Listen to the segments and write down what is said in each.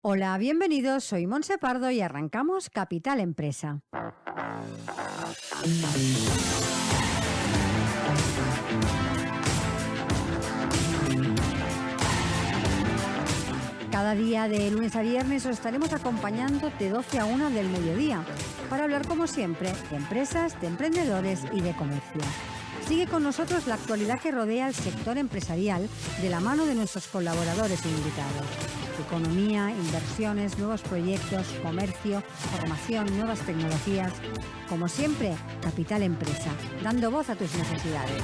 Hola, bienvenidos, soy Montse Pardo y arrancamos Capital Empresa. Cada día de lunes a viernes os estaremos acompañando de 12 a 1 del mediodía para hablar como siempre de empresas, de emprendedores y de comercio. Sigue con nosotros la actualidad que rodea al sector empresarial de la mano de nuestros colaboradores e invitados. Economía, inversiones, nuevos proyectos, comercio, formación, nuevas tecnologías. Como siempre, Capital Empresa, dando voz a tus necesidades.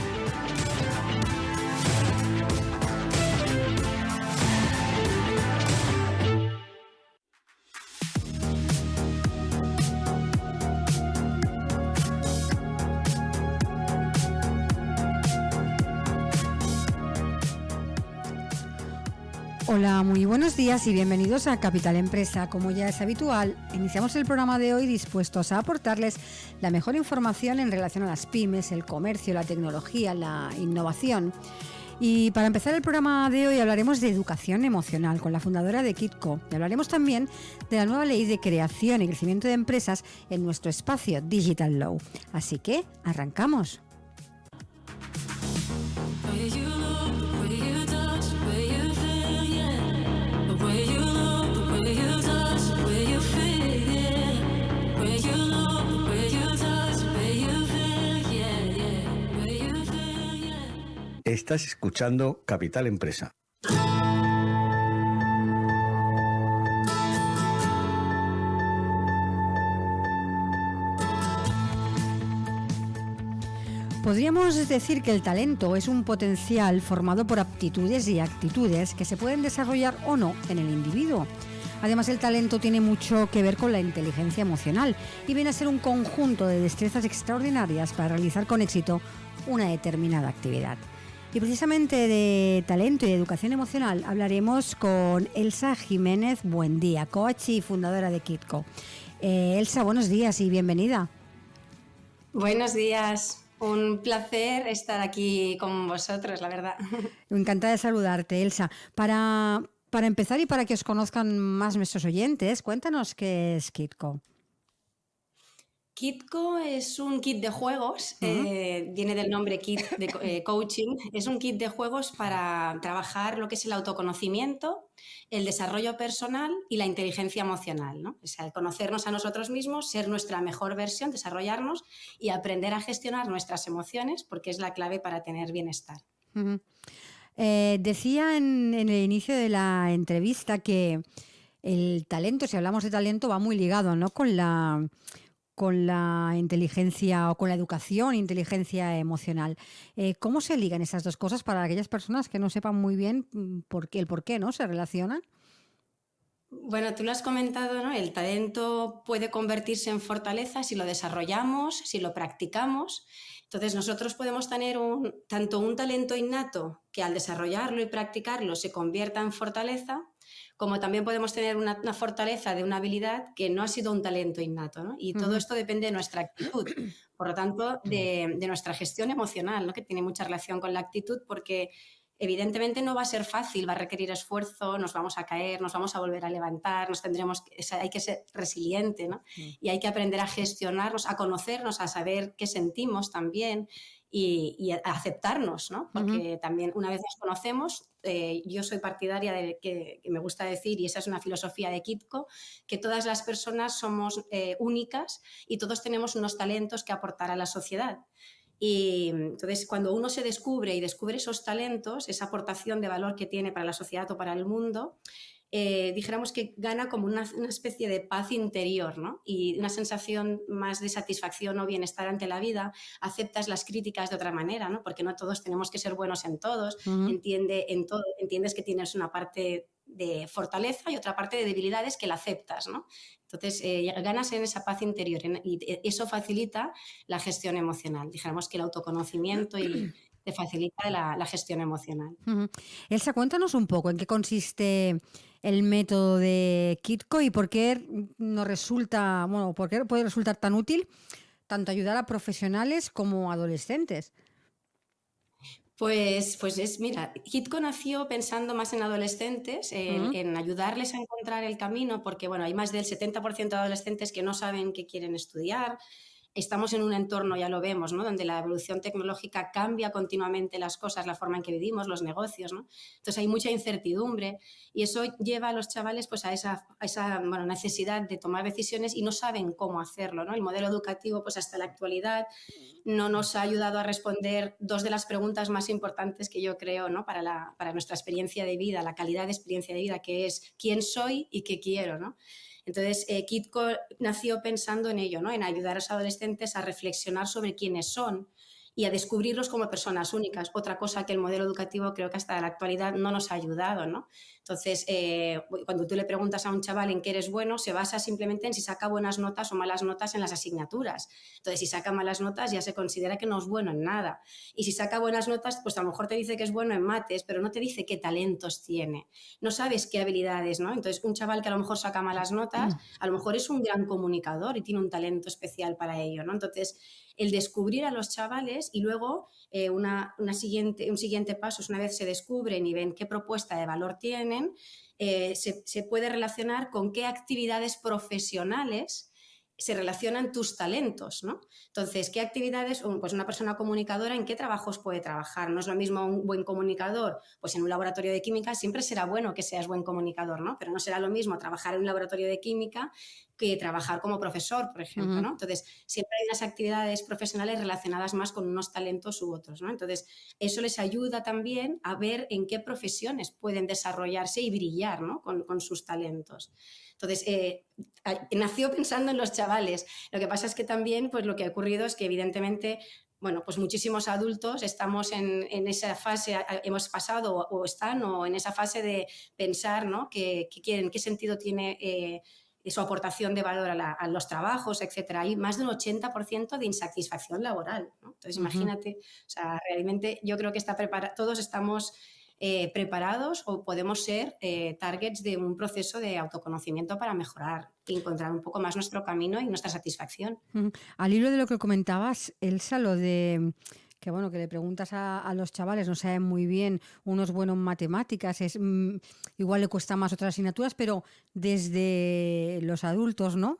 Hola, muy buenos días y bienvenidos a Capital Empresa. Como ya es habitual, iniciamos el programa de hoy dispuestos a aportarles la mejor información en relación a las pymes, el comercio, la tecnología, la innovación. Y para empezar el programa de hoy hablaremos de educación emocional con la fundadora de Kitco y hablaremos también de la nueva ley de creación y crecimiento de empresas en nuestro espacio Digital Law. Así que, arrancamos. Estás escuchando Capital Empresa. Podríamos decir que el talento es un potencial formado por aptitudes y actitudes que se pueden desarrollar o no en el individuo. Además, el talento tiene mucho que ver con la inteligencia emocional y viene a ser un conjunto de destrezas extraordinarias para realizar con éxito una determinada actividad. Y precisamente de talento y educación emocional hablaremos con Elsa Jiménez Buendía, coach y fundadora de Kitco. Elsa, buenos días y bienvenida. Buenos días, un placer estar aquí con vosotros, la verdad. Encantada de saludarte, Elsa. Para empezar y para que os conozcan más nuestros oyentes, cuéntanos qué es Kitco. Kitco es un kit de juegos, viene del nombre kit de coaching, es un kit de juegos para trabajar lo que es el autoconocimiento, el desarrollo personal y la inteligencia emocional, ¿no? O sea, conocernos a nosotros mismos, ser nuestra mejor versión, desarrollarnos y aprender a gestionar nuestras emociones porque es la clave para tener bienestar. Uh-huh. Decía en el inicio de la entrevista que el talento, si hablamos de talento, va muy ligado, ¿no?, con la inteligencia o con la educación, inteligencia emocional. ¿Cómo se ligan esas dos cosas para aquellas personas que no sepan muy bien el por qué, ¿no?, se relacionan? Bueno, tú lo has comentado, ¿no? El talento puede convertirse en fortaleza si lo desarrollamos, si lo practicamos. Entonces, nosotros podemos tener tanto un talento innato que al desarrollarlo y practicarlo se convierta en fortaleza, como también podemos tener una fortaleza de una habilidad que no ha sido un talento innato, ¿no? Y todo esto depende de nuestra actitud, por lo tanto, de nuestra gestión emocional, ¿no?, que tiene mucha relación con la actitud porque evidentemente no va a ser fácil, va a requerir esfuerzo, nos vamos a caer, nos vamos a volver a levantar, hay que ser resiliente, ¿no? Y hay que aprender a gestionarnos, a conocernos, a saber qué sentimos también y a aceptarnos, ¿no? Porque también una vez nos conocemos, yo soy partidaria de que me gusta decir, y esa es una filosofía de Kitco, que todas las personas somos únicas y todos tenemos unos talentos que aportar a la sociedad. Y entonces, cuando uno se descubre y descubre esos talentos, esa aportación de valor que tiene para la sociedad o para el mundo, dijéramos que gana como una especie de paz interior, ¿no? Y una sensación más de satisfacción o bienestar ante la vida. Aceptas las críticas de otra manera, ¿no? Porque no todos tenemos que ser buenos en todos. Entiendes que tienes una parte de fortaleza y otra parte de debilidades que la aceptas, ¿no? Entonces, ganas en esa paz interior y eso facilita la gestión emocional. Dijéramos que el autoconocimiento te facilita la gestión emocional. Elsa, cuéntanos un poco en qué consiste el método de Kitco y por qué por qué puede resultar tan útil tanto ayudar a profesionales como a adolescentes. Mira, Hitco nació pensando más en adolescentes, Mm, en ayudarles a encontrar el camino, porque bueno, hay más del 70% de adolescentes que no saben qué quieren estudiar. Estamos en un entorno, ya lo vemos, ¿no? Donde la evolución tecnológica cambia continuamente las cosas, la forma en que vivimos, los negocios, ¿no? Entonces hay mucha incertidumbre y eso lleva a los chavales pues, a esa bueno, necesidad de tomar decisiones y no saben cómo hacerlo, ¿no? El modelo educativo pues, hasta la actualidad no nos ha ayudado a responder dos de las preguntas más importantes que yo creo, ¿no? Para nuestra experiencia de vida, la calidad de experiencia de vida, que es quién soy y qué quiero, ¿no? Entonces, Kitco nació pensando en ello, ¿no? En ayudar a los adolescentes a reflexionar sobre quiénes son y a descubrirlos como personas únicas. Otra cosa que el modelo educativo creo que hasta la actualidad no nos ha ayudado, ¿no? Entonces, cuando tú le preguntas a un chaval en qué eres bueno, se basa simplemente en si saca buenas notas o malas notas en las asignaturas. Entonces, si saca malas notas, ya se considera que no es bueno en nada. Y si saca buenas notas, pues a lo mejor te dice que es bueno en mates, pero no te dice qué talentos tiene. No sabes qué habilidades, ¿no? Entonces, un chaval que a lo mejor saca malas notas, a lo mejor es un gran comunicador y tiene un talento especial para ello, ¿no? Entonces, el descubrir a los chavales y luego un siguiente paso es una vez se descubren y ven qué propuesta de valor tienen, se puede relacionar con qué actividades profesionales se relacionan tus talentos, ¿no? Entonces, ¿qué actividades? Pues una persona comunicadora, ¿en qué trabajos puede trabajar? No es lo mismo un buen comunicador, pues en un laboratorio de química siempre será bueno que seas buen comunicador, ¿no? Pero no será lo mismo trabajar en un laboratorio de química que trabajar como profesor, por ejemplo, ujú. ¿no? Entonces, siempre hay unas actividades profesionales relacionadas más con unos talentos u otros, ¿no? Entonces, eso les ayuda también a ver en qué profesiones pueden desarrollarse y brillar, ¿no? Con sus talentos. Entonces, nació pensando en los chavales. Lo que pasa es que también, pues lo que ha ocurrido es que evidentemente, bueno, pues muchísimos adultos estamos en esa fase, hemos pasado o están o en esa fase de pensar, ¿no? ¿Qué quieren, qué sentido tiene su aportación de valor a los trabajos, etcétera? Hay más de un 80% de insatisfacción laboral, ¿no? Entonces, Ujú. imagínate, o sea, realmente yo creo que todos estamos preparados o podemos ser targets de un proceso de autoconocimiento para mejorar y encontrar un poco más nuestro camino y nuestra satisfacción. Ujú. Al hilo de lo que comentabas, Elsa, lo de que bueno, que le preguntas a los chavales, no saben muy bien, uno es bueno en matemáticas, igual le cuesta más otras asignaturas, pero desde los adultos, ¿no?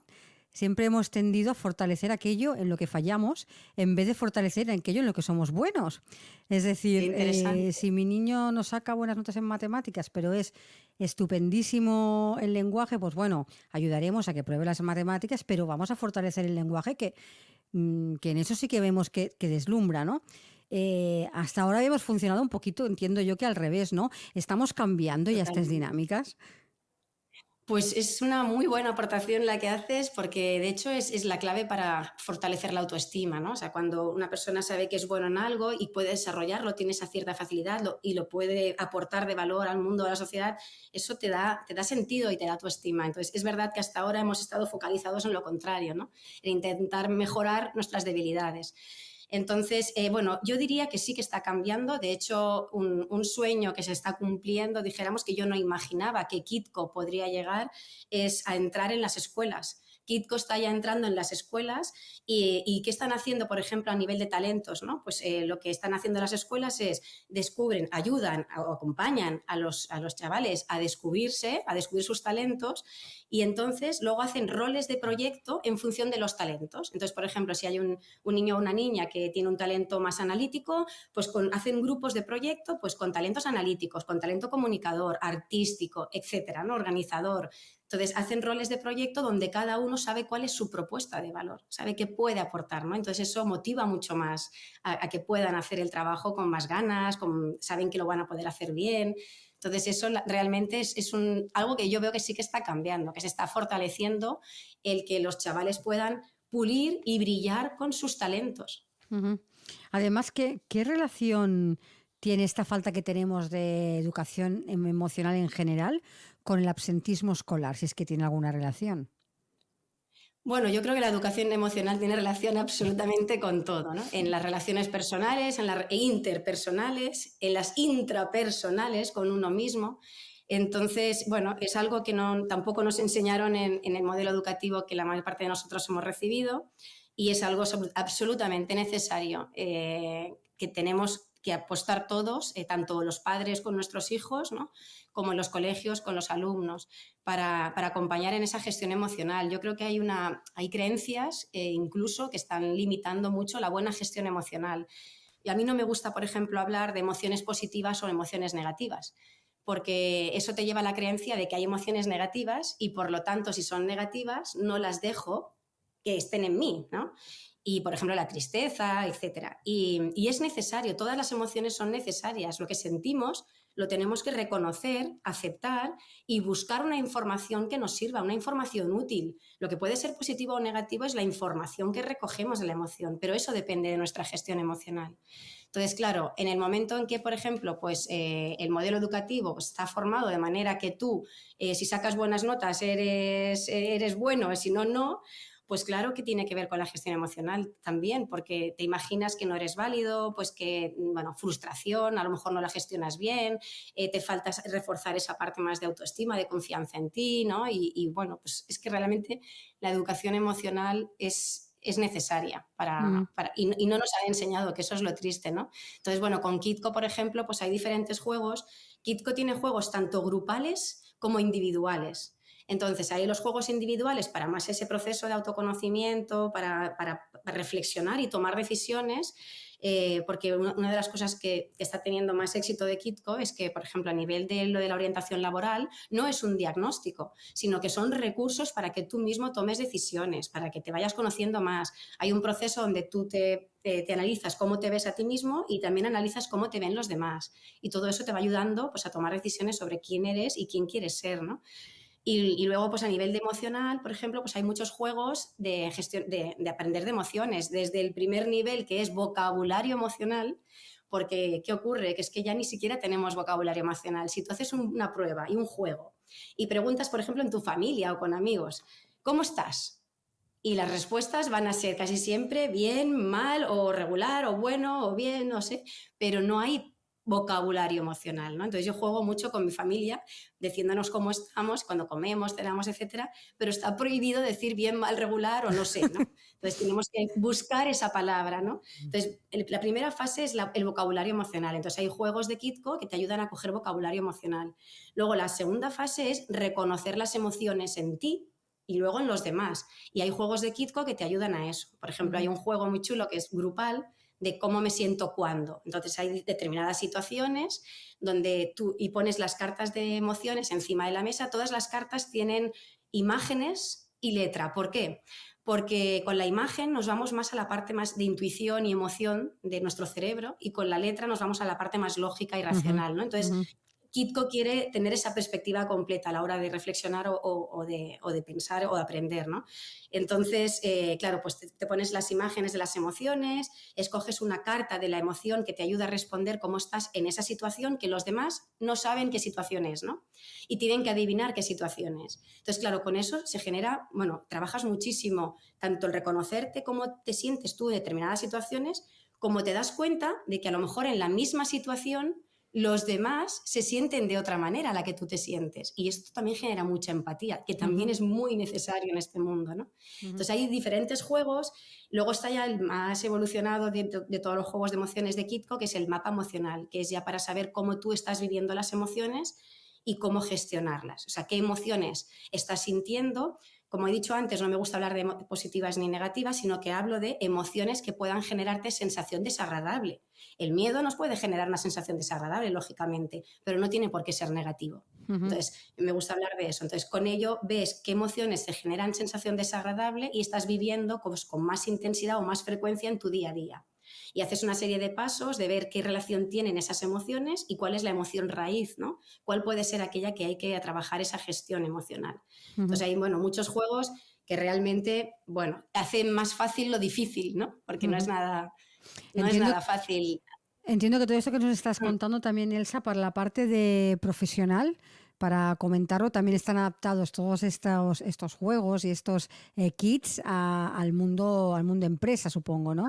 Siempre hemos tendido a fortalecer aquello en lo que fallamos en vez de fortalecer en aquello en lo que somos buenos. Es Qué decir, interesante. si mi niño no saca buenas notas en matemáticas, pero es estupendísimo el lenguaje, pues bueno, ayudaremos a que pruebe las matemáticas, pero vamos a fortalecer el lenguaje que en eso sí que vemos que deslumbra, ¿no? Hasta ahora habíamos funcionado un poquito, entiendo yo que al revés, ¿no? Estamos cambiando ya estas Totalmente. dinámicas. Pues es una muy buena aportación la que haces porque de hecho es la clave para fortalecer la autoestima, ¿no? O sea, cuando una persona sabe que es bueno en algo y puede desarrollarlo, tiene esa cierta facilidad y lo puede aportar de valor al mundo, a la sociedad, eso te da sentido y te da autoestima. Entonces, es verdad que hasta ahora hemos estado focalizados en lo contrario, ¿no? En intentar mejorar nuestras debilidades. Entonces, bueno, yo diría que sí que está cambiando. De hecho, un sueño que se está cumpliendo, dijéramos que yo no imaginaba que Kitco podría llegar, es a entrar en las escuelas. Kitco está ya entrando en las escuelas y ¿qué están haciendo, por ejemplo, a nivel de talentos? ¿No? Pues lo que están haciendo las escuelas es descubren, ayudan o acompañan a los chavales a descubrirse, a descubrir sus talentos y entonces luego hacen roles de proyecto en función de los talentos. Entonces, por ejemplo, si hay un niño o una niña que tiene un talento más analítico, pues hacen grupos de proyecto pues con talentos analíticos, con talento comunicador, artístico, etcétera, ¿no? Organizador. Entonces, hacen roles de proyecto donde cada uno sabe cuál es su propuesta de valor, sabe qué puede aportar, ¿no? Entonces, eso motiva mucho más a que puedan hacer el trabajo con más ganas, saben que lo van a poder hacer bien. Entonces, eso realmente es algo que yo veo que sí que está cambiando, que se está fortaleciendo el que los chavales puedan pulir y brillar con sus talentos. Ujú. Además, ¿qué relación tiene esta falta que tenemos de educación emocional en general con el absentismo escolar, si es que tiene alguna relación? Bueno, yo creo que la educación emocional tiene relación absolutamente con todo, ¿no? En las relaciones personales, en las interpersonales, en las intrapersonales con uno mismo. Entonces, bueno, es algo que tampoco nos enseñaron en el modelo educativo que la mayor parte de nosotros hemos recibido y es algo absolutamente necesario que que apostar todos, tanto los padres con nuestros hijos, ¿no?, como en los colegios con los alumnos, para acompañar en esa gestión emocional. Yo creo que hay creencias incluso que están limitando mucho la buena gestión emocional. Y a mí no me gusta, por ejemplo, hablar de emociones positivas o emociones negativas, porque eso te lleva a la creencia de que hay emociones negativas y, por lo tanto, si son negativas, no las dejo que estén en mí, ¿no? Y, por ejemplo, la tristeza, etcétera. Y es necesario, todas las emociones son necesarias. Lo que sentimos lo tenemos que reconocer, aceptar y buscar una información que nos sirva, una información útil. Lo que puede ser positivo o negativo es la información que recogemos de la emoción, pero eso depende de nuestra gestión emocional. Entonces, claro, en el momento en que, por ejemplo, pues, el modelo educativo pues, está formado de manera que tú, si sacas buenas notas, eres bueno, si no, no, pues claro que tiene que ver con la gestión emocional también, porque te imaginas que no eres válido, pues que, bueno, frustración, a lo mejor no la gestionas bien, te falta reforzar esa parte más de autoestima, de confianza en ti, ¿no? Y bueno, pues es que realmente la educación emocional es necesaria y no nos han enseñado, que eso es lo triste, ¿no? Entonces, bueno, con Kitco, por ejemplo, pues hay diferentes juegos. Kitco tiene juegos tanto grupales como individuales. Entonces, hay los juegos individuales para más ese proceso de autoconocimiento, para reflexionar y tomar decisiones, porque una de las cosas que está teniendo más éxito de Kitco es que, por ejemplo, a nivel de lo de la orientación laboral, no es un diagnóstico, sino que son recursos para que tú mismo tomes decisiones, para que te vayas conociendo más. Hay un proceso donde tú te analizas cómo te ves a ti mismo y también analizas cómo te ven los demás. Y todo eso te va ayudando pues, a tomar decisiones sobre quién eres y quién quieres ser, ¿no? Y luego, pues a nivel de emocional, por ejemplo, pues hay muchos juegos de gestión, de aprender de emociones, desde el primer nivel, que es vocabulario emocional, porque ¿qué ocurre? Que es que ya ni siquiera tenemos vocabulario emocional. Si tú haces una prueba y un juego y preguntas, por ejemplo, en tu familia o con amigos, ¿cómo estás? Y las respuestas van a ser casi siempre bien, mal o regular o bueno o bien, no sé, pero no hay vocabulario emocional, ¿no? Entonces yo juego mucho con mi familia diciéndonos cómo estamos, cuando comemos, cenamos, etcétera, pero está prohibido decir bien, mal, regular o no sé, ¿no? Entonces tenemos que buscar esa palabra, ¿no? Entonces la primera fase es el vocabulario emocional. Entonces hay juegos de Kitco que te ayudan a coger vocabulario emocional. Luego la segunda fase es reconocer las emociones en ti y luego en los demás. Y hay juegos de Kitco que te ayudan a eso. Por ejemplo, hay un juego muy chulo que es grupal, de cómo me siento cuando. Entonces hay determinadas situaciones donde tú y pones las cartas de emociones encima de la mesa. Todas las cartas tienen imágenes y letra. ¿Por qué? Porque con la imagen nos vamos más a la parte más de intuición y emoción de nuestro cerebro y con la letra nos vamos a la parte más lógica y racional, ¿no? Entonces, Kitco quiere tener esa perspectiva completa a la hora de reflexionar o de pensar o de aprender, ¿no? Entonces, claro, pues te pones las imágenes de las emociones, escoges una carta de la emoción que te ayuda a responder cómo estás en esa situación que los demás no saben qué situación es, ¿no? Y tienen que adivinar qué situación es. Entonces, claro, con eso se genera, bueno, trabajas muchísimo, tanto el reconocerte cómo te sientes tú en determinadas situaciones, como te das cuenta de que a lo mejor en la misma situación los demás se sienten de otra manera a la que tú te sientes. Y esto también genera mucha empatía, que también es muy necesario en este mundo, ¿no? Entonces hay diferentes juegos. Luego está ya el más evolucionado de todos los juegos de emociones de Kitco, que es el mapa emocional, que es ya para saber cómo tú estás viviendo las emociones y cómo gestionarlas. O sea, qué emociones estás sintiendo. Como he dicho antes, no me gusta hablar de positivas ni negativas, sino que hablo de emociones que puedan generarte sensación desagradable. El miedo nos puede generar una sensación desagradable, lógicamente, pero no tiene por qué ser negativo. Entonces, me gusta hablar de eso. Entonces, con ello ves qué emociones te generan sensación desagradable y estás viviendo pues, con más intensidad o más frecuencia en tu día a día. Y haces una serie de pasos de ver qué relación tienen esas emociones y cuál es la emoción raíz, ¿no? Cuál puede ser aquella que hay que trabajar esa gestión emocional. Entonces hay, bueno, muchos juegos que realmente, bueno, hacen más fácil lo difícil, ¿no? Porque no es nada fácil. Entiendo que todo esto que nos estás contando también, Elsa, para la parte de profesional, para comentarlo, también están adaptados todos estos juegos y estos kits al mundo empresa, supongo, ¿no?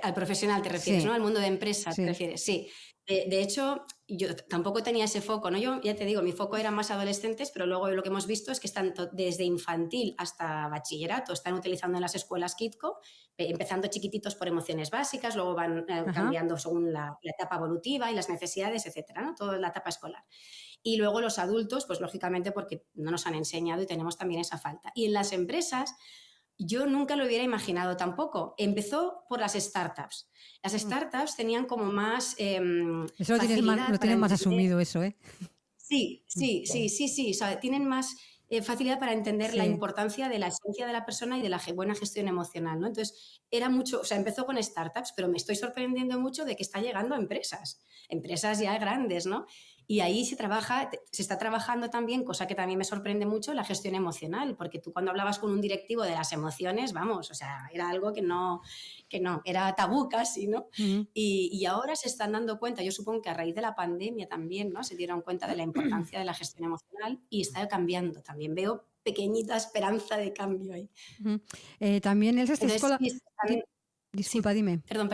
Al profesional te refieres, Sí. ¿no? Al mundo de empresa Sí. te refieres, sí. De hecho, yo tampoco tenía ese foco, ¿no? Yo ya te digo, mi foco era más adolescentes, pero luego lo que hemos visto es que están desde infantil hasta bachillerato, están utilizando en las escuelas Kitco, empezando chiquititos por emociones básicas, luego van cambiando según la etapa evolutiva y las necesidades, etcétera, ¿no? Toda la etapa escolar. Y luego los adultos, pues lógicamente porque no nos han enseñado y tenemos también esa falta. Y en las empresas, yo nunca lo hubiera imaginado tampoco. Empezó por las startups. Las startups tenían como más eso lo tienen más asumido, eso, ¿eh? Sí. O sea, tienen más facilidad para entender la importancia de la esencia de la persona y de la buena gestión emocional, ¿no? Entonces, era mucho, o sea, empezó con startups, pero me estoy sorprendiendo mucho de que está llegando a empresas ya grandes, ¿no? Y ahí se está trabajando también, cosa que también me sorprende mucho, la gestión emocional, porque tú cuando hablabas con un directivo de las emociones, vamos, o sea, era algo que no, era tabú casi, ¿no? Uh-huh. Y ahora se están dando cuenta, yo supongo que a raíz de la pandemia también, ¿no? Se dieron cuenta de la importancia de la gestión emocional y está cambiando. También veo pequeñita esperanza de cambio ahí. Uh-huh. También Elsa, esta escuela... Disculpa, sí, dime. Perdón.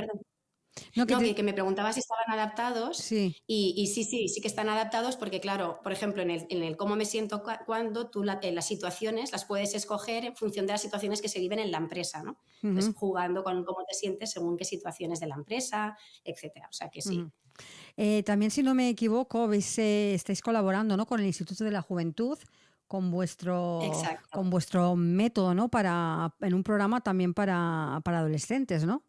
No, que me preguntaba si estaban adaptados. Sí. Y sí que están adaptados porque, claro, por ejemplo, en el cómo me siento cuando, tú las situaciones las puedes escoger en función de las situaciones que se viven en la empresa, ¿no? Uh-huh. Entonces, jugando con cómo te sientes según qué situaciones de la empresa, etcétera. O sea que sí. Uh-huh. También, si no me equivoco, estáis colaborando, ¿no?, con el Instituto de la Juventud, con vuestro método, ¿no?, en un programa también para adolescentes, ¿no?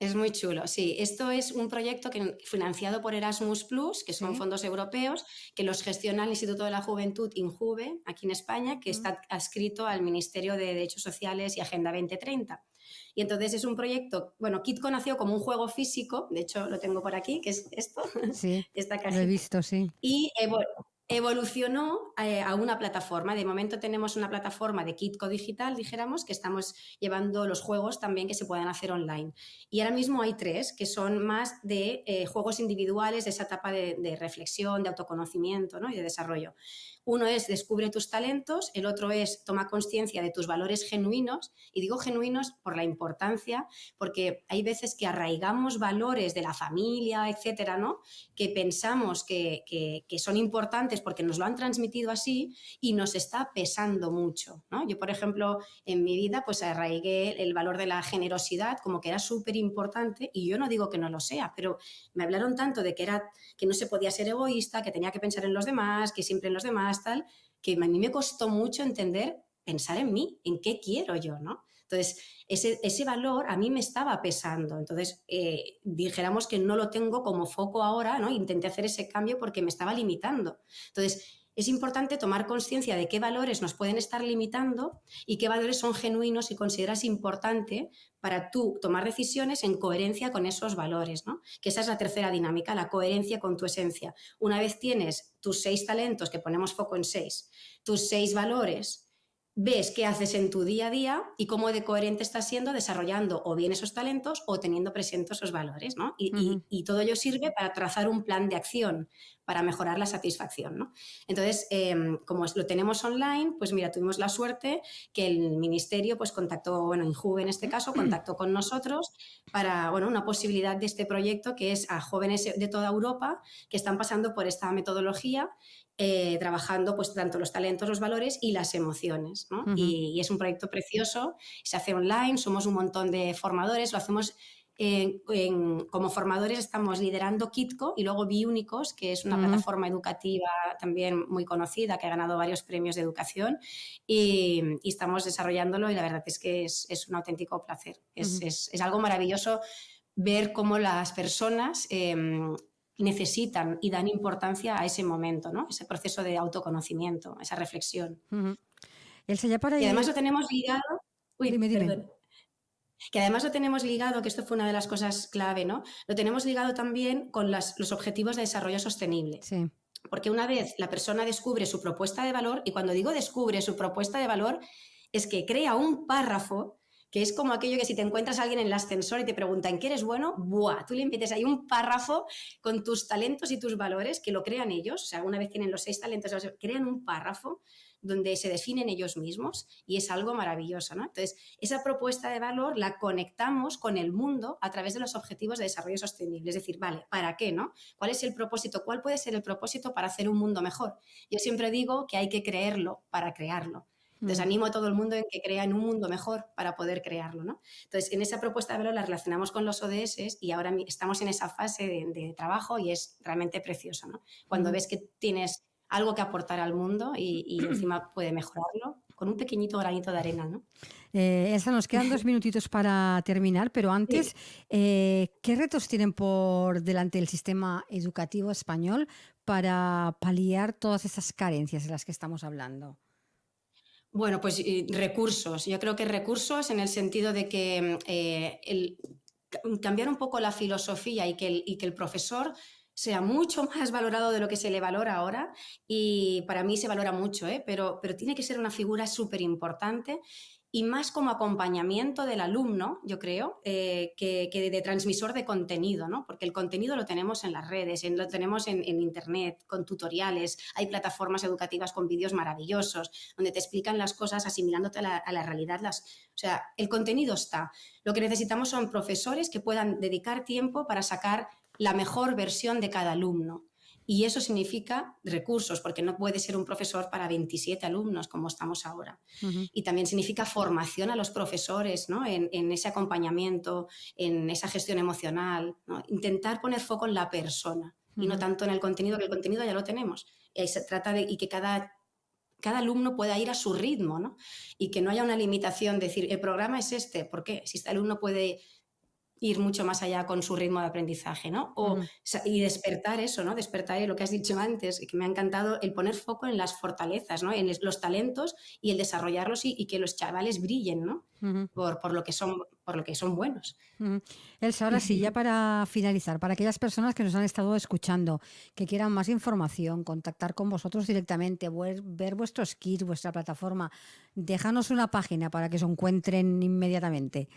Es muy chulo, sí. Esto es un proyecto financiado por Erasmus+, que son fondos europeos, que los gestiona el Instituto de la Juventud, INJUVE, aquí en España, que está adscrito al Ministerio de Derechos Sociales y Agenda 2030. Y entonces es un proyecto, bueno, Kitco nació como un juego físico, de hecho lo tengo por aquí, que es esto, esta cajita. Lo he visto, sí. Y evolucionó a una plataforma. De momento tenemos una plataforma de Kitco digital, dijéramos, que estamos llevando los juegos también que se puedan hacer online. Y ahora mismo hay 3 que son más de juegos individuales de esa etapa de reflexión, de autoconocimiento, ¿no?, y de desarrollo. Uno es descubre tus talentos, el otro es toma conciencia de tus valores genuinos, y digo genuinos por la importancia, porque hay veces que arraigamos valores de la familia, etcétera, ¿no?, que pensamos que son importantes porque nos lo han transmitido así y nos está pesando mucho, ¿no? Yo, por ejemplo, en mi vida pues arraigué el valor de la generosidad como que era súper importante, y yo no digo que no lo sea, pero me hablaron tanto de que no se podía ser egoísta, que tenía que pensar en los demás, que siempre en los demás, tal, que a mí me costó mucho pensar en mí, en qué quiero yo, ¿no? Entonces, ese valor a mí me estaba pesando. Entonces, dijéramos que no lo tengo como foco ahora, ¿no? Intenté hacer ese cambio porque me estaba limitando. Entonces, es importante tomar conciencia de qué valores nos pueden estar limitando y qué valores son genuinos y consideras importante para tú tomar decisiones en coherencia con esos valores, ¿no? Que esa es la tercera dinámica, la coherencia con tu esencia. Una vez tienes tus 6 talentos, que ponemos foco en 6, tus 6 valores, ves qué haces en tu día a día y cómo de coherente estás siendo desarrollando o bien esos talentos o teniendo presentes esos valores, ¿no? Y todo ello sirve para trazar un plan de acción para mejorar la satisfacción, ¿no? Entonces, como lo tenemos online, pues mira, tuvimos la suerte que el ministerio pues contactó, bueno, INJUVE en este caso, contactó con nosotros para, bueno, una posibilidad de este proyecto que es a jóvenes de toda Europa que están pasando por esta metodología, trabajando pues tanto los talentos, los valores y las emociones, ¿no? Uh-huh. Y es un proyecto precioso, se hace online, somos un montón de formadores, lo hacemos como formadores, estamos liderando Kitco y luego Biúnicos, que es una plataforma educativa también muy conocida, que ha ganado varios premios de educación, y estamos desarrollándolo, y la verdad es que es un auténtico placer. Es algo maravilloso ver cómo las personas necesitan y dan importancia a ese momento, ¿no? Ese proceso de autoconocimiento, esa reflexión. Elsa, ya para y además lo tenemos ligado... Dime. Perdón. Que además lo tenemos ligado, que esto fue una de las cosas clave, ¿no? Lo tenemos ligado también con los objetivos de desarrollo sostenible. Sí. Porque una vez la persona descubre su propuesta de valor, y cuando digo descubre su propuesta de valor, es que crea un párrafo que es como aquello que si te encuentras a alguien en el ascensor y te pregunta ¿en qué eres bueno? ¡Buah! Tú le metes ahí un párrafo con tus talentos y tus valores que lo crean ellos. O sea, una vez tienen los 6 talentos, crean un párrafo donde se definen ellos mismos y es algo maravilloso, ¿no? Entonces, esa propuesta de valor la conectamos con el mundo a través de los objetivos de desarrollo sostenible. Es decir, vale, ¿para qué, no? ¿Cuál es el propósito? ¿Cuál puede ser el propósito para hacer un mundo mejor? Yo siempre digo que hay que creerlo para crearlo. Entonces, animo a todo el mundo en que crea en un mundo mejor para poder crearlo, ¿no? Entonces, en esa propuesta de valor la relacionamos con los ODS y ahora estamos en esa fase de trabajo y es realmente precioso, ¿no? Cuando ves que tienes algo que aportar al mundo y encima puede mejorarlo con un pequeñito granito de arena, ¿no? Elsa, nos quedan 2 minutitos para terminar, pero antes, ¿qué retos tienen por delante el sistema educativo español para paliar todas esas carencias de las que estamos hablando? Bueno, pues recursos. Yo creo que recursos en el sentido de que cambiar un poco la filosofía y que el profesor sea mucho más valorado de lo que se le valora ahora, y para mí se valora mucho, pero tiene que ser una figura súper importante y más como acompañamiento del alumno, yo creo, que de transmisor de contenido, ¿no? Porque el contenido lo tenemos en las redes, lo tenemos en Internet, con tutoriales, hay plataformas educativas con vídeos maravillosos, donde te explican las cosas asimilándote a la realidad. O sea, el contenido está. Lo que necesitamos son profesores que puedan dedicar tiempo para sacar la mejor versión de cada alumno. Y eso significa recursos, porque no puede ser un profesor para 27 alumnos como estamos ahora. Y también significa formación a los profesores, ¿no? En ese acompañamiento, en esa gestión emocional, ¿no? Intentar poner foco en la persona y no tanto en el contenido, que el contenido ya lo tenemos. Se trata de que cada alumno pueda ir a su ritmo, ¿no? Y que no haya una limitación de decir, el programa es este. ¿Por qué? Si este alumno puede ir mucho más allá con su ritmo de aprendizaje, ¿no? Y despertar eso, ¿no? Despertar lo que has dicho antes, que me ha encantado, el poner foco en las fortalezas, ¿no? En los talentos y el desarrollarlos y que los chavales brillen, ¿no? Por lo que son buenos. Elsa, ahora sí, ya para finalizar, para aquellas personas que nos han estado escuchando, que quieran más información, contactar con vosotros directamente, ver vuestros kits, vuestra plataforma, déjanos una página para que os encuentren inmediatamente.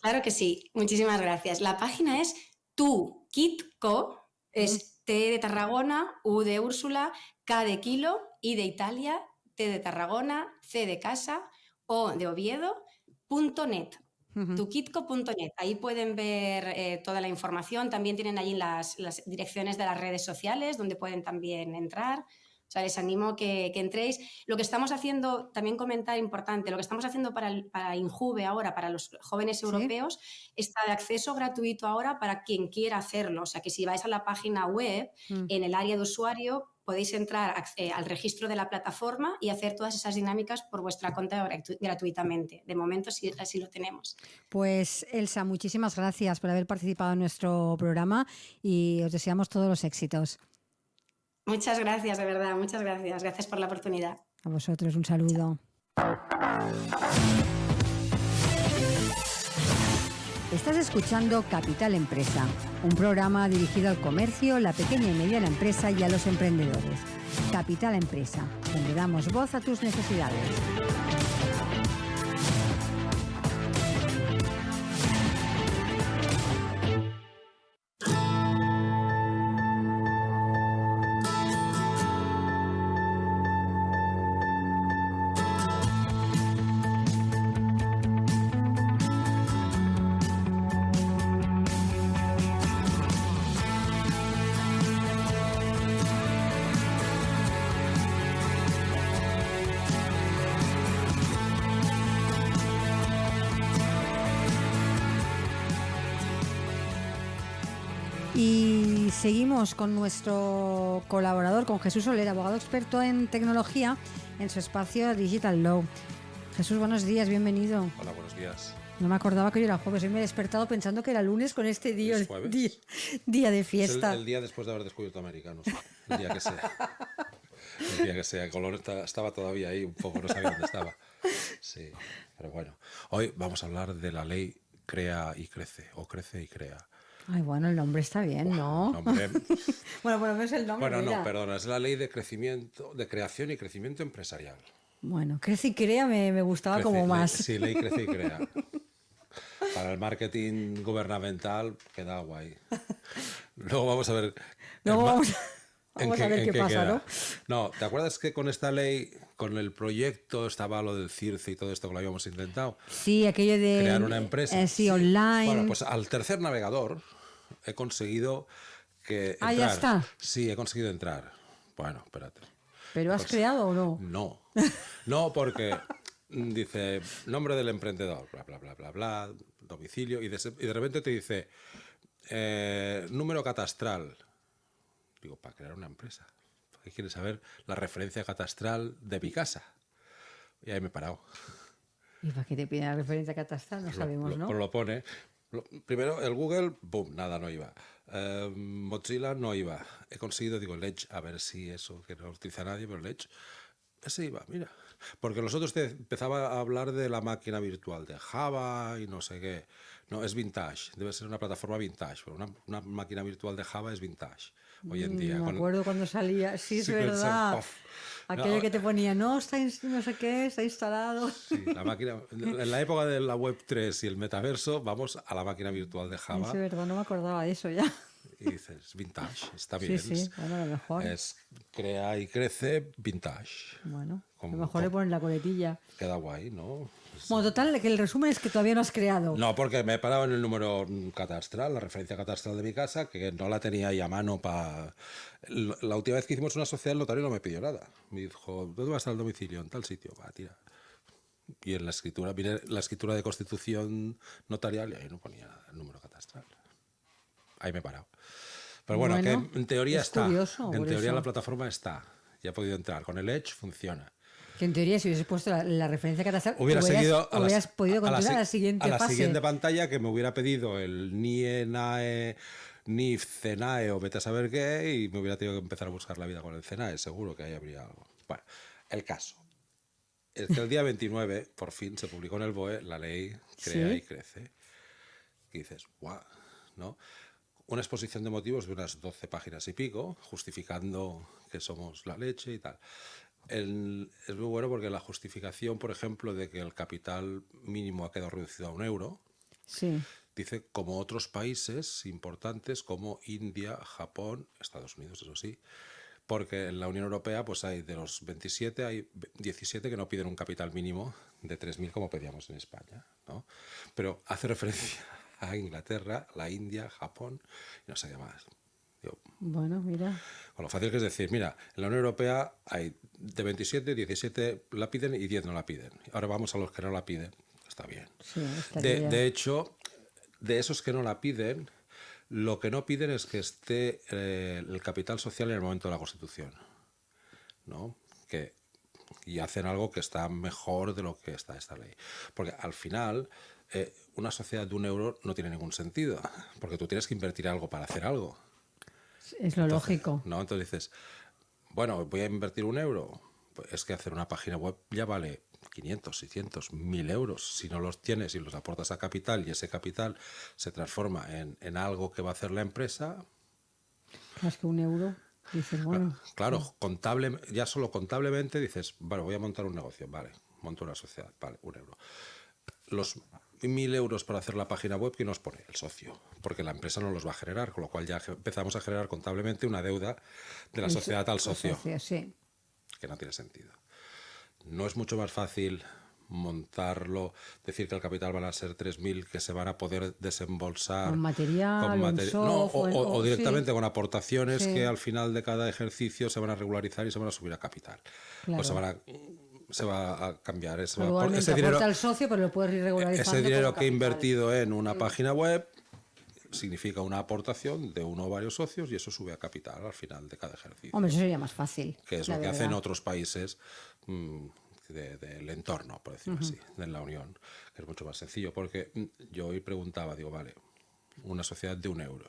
Claro que sí, muchísimas gracias. La página es TuKitCo, es T de Tarragona, U de Úrsula, K de Kilo, I de Italia, T de Tarragona, C de Casa, O de Oviedo, .net. TuKitCo.net. Ahí pueden ver toda la información. También tienen allí las direcciones de las redes sociales donde pueden también entrar. O sea, les animo que entréis. Lo que estamos haciendo, también comentar importante, lo que estamos haciendo para Injuve ahora, para los jóvenes europeos, está de acceso gratuito ahora para quien quiera hacerlo. O sea, que si vais a la página web, en el área de usuario, podéis entrar al registro de la plataforma y hacer todas esas dinámicas por vuestra cuenta gratuitamente. De momento sí, así lo tenemos. Pues Elsa, muchísimas gracias por haber participado en nuestro programa y os deseamos todos los éxitos. Muchas gracias, de verdad, muchas gracias. Gracias por la oportunidad. A vosotros, un saludo. Estás escuchando Capital Empresa, un programa dirigido al comercio, la pequeña y mediana empresa y a los emprendedores. Capital Empresa, donde damos voz a tus necesidades. Y seguimos con nuestro colaborador, con Jesús Soler, abogado experto en tecnología, en su espacio Digital Law. Jesús, buenos días, bienvenido. Hola, buenos días. No me acordaba que hoy era jueves, hoy me he despertado pensando que era lunes con este día de fiesta. Es el día después de haber descubierto americanos, el día que sea. El día que sea, el color estaba todavía ahí un poco, no sabía dónde estaba. Sí, pero bueno. Hoy vamos a hablar de la ley Crea y Crece, o Crece y Crea. Ay, bueno, el nombre está bien, ¿no? Nombre... Bueno, por lo menos el nombre. Bueno, no, perdona, es la ley de crecimiento, de creación y crecimiento empresarial. Bueno, Crece y Crea me gustaba como más. Sí, ley Crece y Crea. Para el marketing gubernamental queda guay. Luego vamos a ver... Vamos a ver qué pasa, queda? ¿no? No, ¿te acuerdas que con esta ley, con el proyecto, estaba lo del CIRCE y todo esto que lo habíamos intentado? Sí, aquello de... Crear una empresa. sí, online. Bueno, pues al tercer navegador he conseguido que Ah, entrar. ya está. Sí, he conseguido entrar. Bueno, espérate. ¿Pero has creado o no? No. No, porque dice nombre del emprendedor, bla, bla, bla, bla, bla, domicilio, y de repente te dice número catastral. Digo, para crear una empresa. ¿Qué quieres saber? La referencia catastral de mi casa. Y ahí me he parado. ¿Y para qué te piden la referencia catastral? No sabemos, ¿no? Pues lo pone. Primero, el Google, boom, nada, no iba. Mozilla no iba. He conseguido, digo, el Edge, a ver si eso, que no lo utiliza nadie, pero el Edge, ese iba, mira. Porque los otros te empezaba a hablar de la máquina virtual de Java y no sé qué. No, es vintage, debe ser una plataforma vintage, pero una máquina virtual de Java es vintage hoy en día. Me acuerdo cuando salía, sí, es Secret verdad. Puff. Aquello No, que te ponía, no, está no sé qué, está instalado. Sí, la máquina, en la época de la Web 3 y el metaverso, vamos a la máquina virtual de Java. Es verdad, no me acordaba de eso ya. Y dices, vintage, está Sí, bien. sí, bueno, a lo mejor. Es crea y crece vintage. Bueno, a Como- lo mejor le ponen la coletilla. Queda guay, ¿no? Bueno, total, que el resumen es que todavía no has creado. No, porque me he parado en el número catastral, la referencia catastral de mi casa, que no la tenía ahí a mano para... La última vez que hicimos una sociedad, el notario no me pidió nada. Me dijo, ¿dónde va a estar el domicilio? En tal sitio. Va, tira. Y en la escritura, viene la escritura de constitución notarial y ahí no ponía nada, el número catastral. Ahí me he parado. Pero bueno, Bueno, que en teoría es está. curioso, En por teoría eso. la plataforma está. Ya he podido entrar. Con el Edge funciona. Que en teoría, si hubieses puesto la referencia catastral, Hubiera seguido hubieras podido continuar a la siguiente a la fase. siguiente pantalla que me hubiera pedido el NIE, NAE, NIF, CENAE o vete a saber qué y me hubiera tenido que empezar a buscar la vida con el CENAE. Seguro que ahí habría algo. Bueno, el caso es que el día 29 por fin se publicó en el BOE la ley Crea Sí. y Crece. Y dices, guau, ¿no? Una exposición de motivos de unas 12 páginas y pico, justificando que somos la leche y tal. Es muy bueno porque la justificación, por ejemplo, de que el capital mínimo ha quedado reducido a €1, Sí. dice como otros países importantes como India, Japón, Estados Unidos, eso sí, porque en la Unión Europea pues hay de los 27, hay 17 que no piden un capital mínimo de 3.000 como pedíamos en España, ¿no? Pero hace referencia a Inglaterra, la India, Japón y no sé qué más. Digo, Bueno, mira. con lo fácil que es decir, mira, en la Unión Europea hay de 27, 17 la piden y 10 no la piden. Ahora vamos a los que no la piden. Está bien. Sí, estaría bien. De hecho, de esos que no la piden, lo que no piden es que esté el capital social en el momento de la Constitución, ¿no? Y hacen algo que está mejor de lo que está esta ley. Porque al final, una sociedad de €1 no tiene ningún sentido, porque tú tienes que invertir algo para hacer algo. Es lo lógico. ¿No? Entonces dices, bueno, voy a invertir €1. Pues es que hacer una página web ya vale 500, 600, 1.000 euros. Si no los tienes y los aportas a capital y ese capital se transforma en algo que va a hacer la empresa, Más que €1. Dices, bueno. claro, ya solo contablemente dices, vale, voy a montar un negocio, vale, monto una sociedad, vale, €1. Los 1.000 euros para hacer la página web, ¿quién nos pone? El socio, porque la empresa no los va a generar, con lo cual ya empezamos a generar contablemente una deuda de la sociedad al socio, Sí. que no tiene sentido. No es mucho más fácil montarlo, decir que el capital van a ser 3.000 que se van a poder desembolsar Con material, en no, software, o directamente sí. con aportaciones Sí. que al final de cada ejercicio se van a regularizar y se van a subir a capital. Claro. O se va a cambiar Igualmente ese dinero. aporta al socio, pero lo puedes ir regularizando. Ese dinero como que he capital. invertido en una página web significa una aportación de uno o varios socios y eso sube a capital al final de cada ejercicio. Hombre, eso sería más fácil. Que es la lo que verdad. hacen otros países del entorno, por decirlo así, de la Unión, que es mucho más sencillo. Porque yo hoy preguntaba, digo, vale, una sociedad de €1,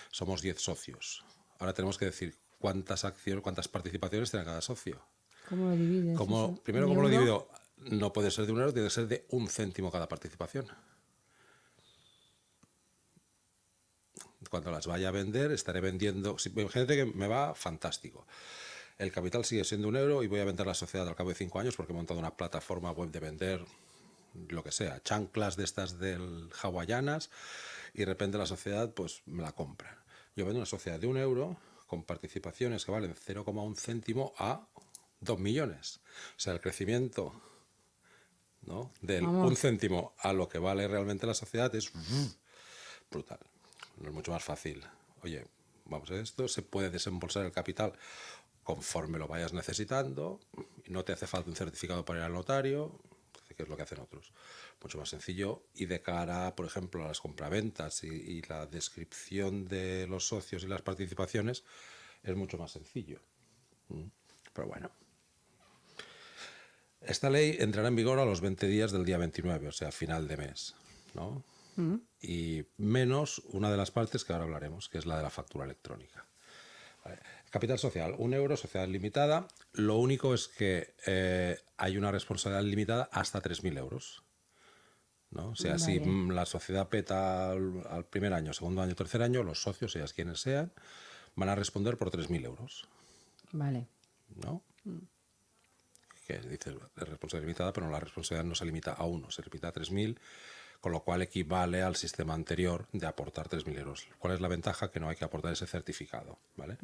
somos 10 socios. Ahora tenemos que decir cuántas acciones, cuántas participaciones tiene cada socio. ¿Cómo lo divides? Primero, ¿Un ¿cómo lo euro? divido? No puede ser de €1, tiene que ser de 1 céntimo cada participación. Cuando las vaya a vender, estaré vendiendo. Imagínate que me va fantástico. El capital sigue siendo €1 y voy a vender la sociedad al cabo de 5 años porque he montado una plataforma web de vender lo que sea, chanclas de estas del hawaianas y de repente la sociedad pues me la compra. Yo vendo una sociedad de €1 con participaciones que valen 0,1 céntimo a 2 millones. O sea, el crecimiento, ¿no?, del 1 céntimo a lo que vale realmente la sociedad es brutal. No es mucho más fácil. Oye, vamos a esto, se puede desembolsar el capital conforme lo vayas necesitando, y no te hace falta un certificado para ir al notario, que es lo que hacen otros. Mucho más sencillo, y de cara, por ejemplo, a las compraventas y la descripción de los socios y las participaciones, es mucho más sencillo. Pero bueno. Esta ley entrará en vigor a los 20 días del día 29, o sea, final de mes, ¿no? Y menos una de las partes que ahora hablaremos, que es la de la factura electrónica. Vale. Capital social, 1 euro, sociedad limitada. Lo único es que hay una responsabilidad limitada hasta 3.000 euros. ¿No? O sea, si la sociedad peta al primer año, segundo año, tercer año, los socios, seas quienes sean, van a responder por 3.000 euros. Vale. ¿No? Que dices, es responsabilidad limitada, pero la responsabilidad no se limita a 1, se limita a 3.000, con lo cual equivale al sistema anterior de aportar 3.000 euros. ¿Cuál es la ventaja? Que no hay que aportar ese certificado, ¿vale?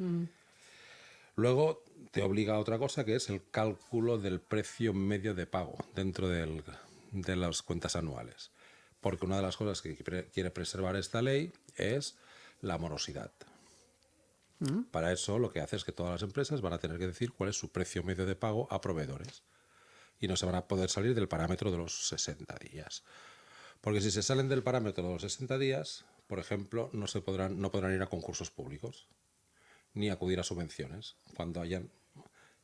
Luego te obliga a otra cosa, que es el cálculo del precio medio de pago dentro de las cuentas anuales. Porque una de las cosas que quiere preservar esta ley es la morosidad. Para eso lo que hace es que todas las empresas van a tener que decir cuál es su precio medio de pago a proveedores. Y no se van a poder salir del parámetro de los 60 días. Porque si se salen del parámetro de los 60 días, por ejemplo, no podrán ir a concursos públicos ni acudir a subvenciones cuando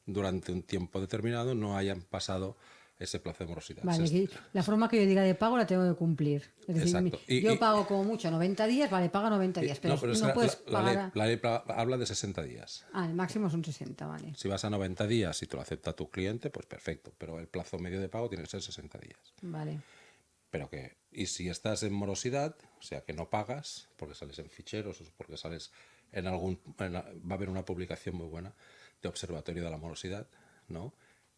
durante un tiempo determinado no hayan pasado ese plazo de morosidad. Vale, la forma que yo diga de pago la tengo que cumplir. Es decir, exacto. yo pago como mucho 90 días, vale, paga 90 días, pero no puedes pagar... La ley habla de 60 días. El máximo son 60, vale. Si vas a 90 días y te lo acepta tu cliente, pues perfecto, pero el plazo medio de pago tiene que ser 60 días. Vale. Y si estás en morosidad, o sea que no pagas, porque sales en ficheros o porque sales va a haber una publicación muy buena de Observatorio de la Morosidad, ¿no?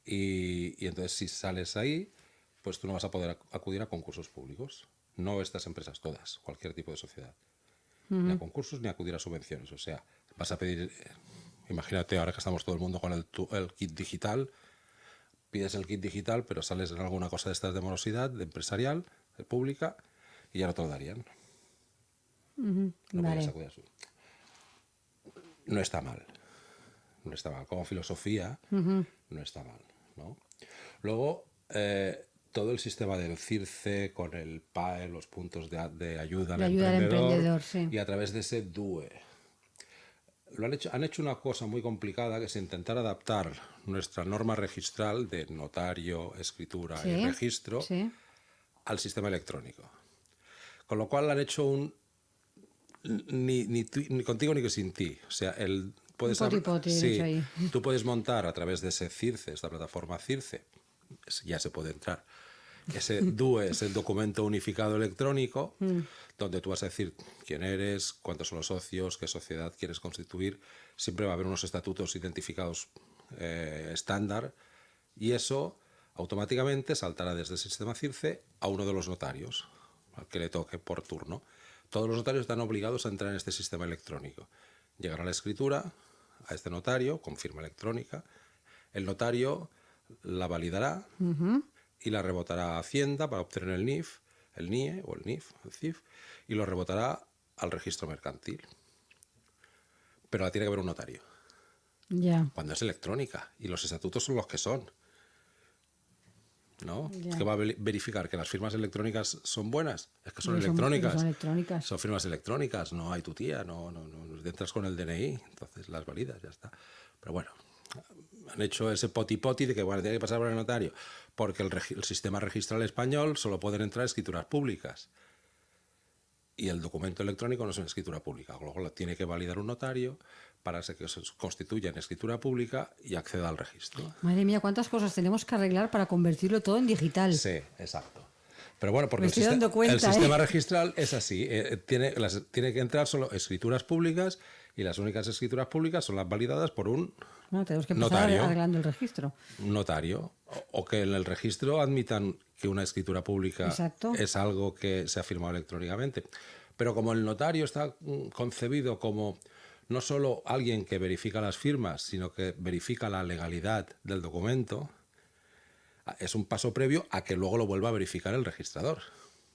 Y entonces si sales ahí, pues tú no vas a poder acudir a concursos públicos. No estas empresas todas, cualquier tipo de sociedad. Ni a concursos ni a acudir a subvenciones. O sea, vas a pedir, imagínate ahora que estamos todo el mundo con el kit digital, pides el kit digital, pero sales en alguna cosa de estas de morosidad, de empresarial, de pública, y ya no te lo darían. No podías acudir a No está mal. No está mal. Como filosofía, no está mal, ¿no? Luego, todo el sistema del CIRCE con el PAE, los puntos de ayuda al emprendedor, sí. Y a través de ese DUE. Han hecho una cosa muy complicada, que es intentar adaptar nuestra norma registral de notario, escritura y registro al sistema electrónico. Con lo cual han hecho ni contigo ni sin ti. O sea, tú puedes montar a través de ese CIRCE, esta plataforma CIRCE, ya se puede entrar. Ese DUE es el documento unificado electrónico, donde tú vas a decir quién eres, cuántos son los socios, qué sociedad quieres constituir. Siempre va a haber unos estatutos identificados estándar, y eso automáticamente saltará desde el sistema CIRCE a uno de los notarios, al que le toque por turno. Todos los notarios están obligados a entrar en este sistema electrónico. Llegará la escritura a este notario, con firma electrónica. El notario la validará y la rebotará a Hacienda para obtener el NIF, el NIE o el NIF, el CIF, y lo rebotará al registro mercantil. Pero la tiene que ver un notario. Cuando es electrónica, y los estatutos son los que son. ¿No? ¿Qué va a verificar? ¿Que las firmas electrónicas son buenas? Es que son electrónicas. Son firmas electrónicas, no hay tu tía, no entras con el DNI, entonces las validas, ya está. Pero bueno, han hecho ese poti-poti de que tiene que pasar por el notario, porque el sistema registral español solo pueden entrar escrituras públicas. Y el documento electrónico no es una escritura pública, con lo cual tiene que validar un notario para que se constituya en escritura pública y acceda al registro. Madre mía, cuántas cosas tenemos que arreglar para convertirlo todo en digital. Sí, exacto. Pero bueno, porque el sistema registral es así. Tiene que entrar solo escrituras públicas, y las únicas escrituras públicas son las validadas por un tenemos que empezar notario, arreglando el registro. Un notario. O que en el registro admitan que una escritura pública es algo que se ha firmado electrónicamente. Pero como el notario está concebido como no solo alguien que verifica las firmas, sino que verifica la legalidad del documento, es un paso previo a que luego lo vuelva a verificar el registrador.